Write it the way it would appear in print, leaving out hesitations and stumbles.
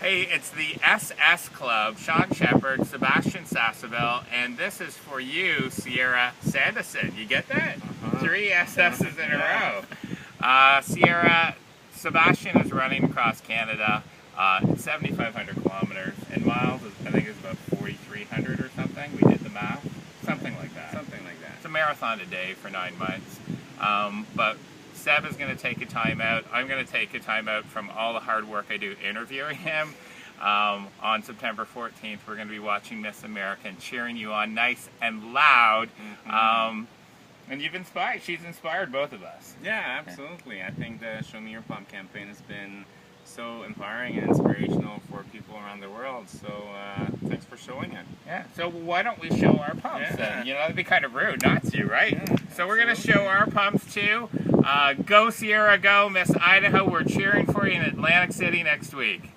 Hey, it's the SS Club, Sean Shepard, Sebastian Sasseville, and this is for you, Sierra Sanderson. You get that? 3 SS's in a row. Sierra, Sebastian is running across Canada. It's 7,500 kilometers, and miles, I think it's about 4,300 or something. We did the math. Something like that. Something like that. It's a marathon a day for 9 months. But Seb is going to take a time out. I'm going to take a time out from all the hard work I do interviewing him. On September 14th, we're going to be watching Miss America and cheering you on nice and loud. And you've inspired, she's inspired both of us. Yeah, absolutely. I think the Show Me Your Pump campaign has been so empowering and inspirational for people around the world. So thanks for showing it. Yeah, so why don't we show our pumps then? You know, that'd be kind of rude not to, right? Yeah, so we're going to show our pumps too. Go Sierra, go Miss Idaho. We're cheering for you in Atlantic City next week.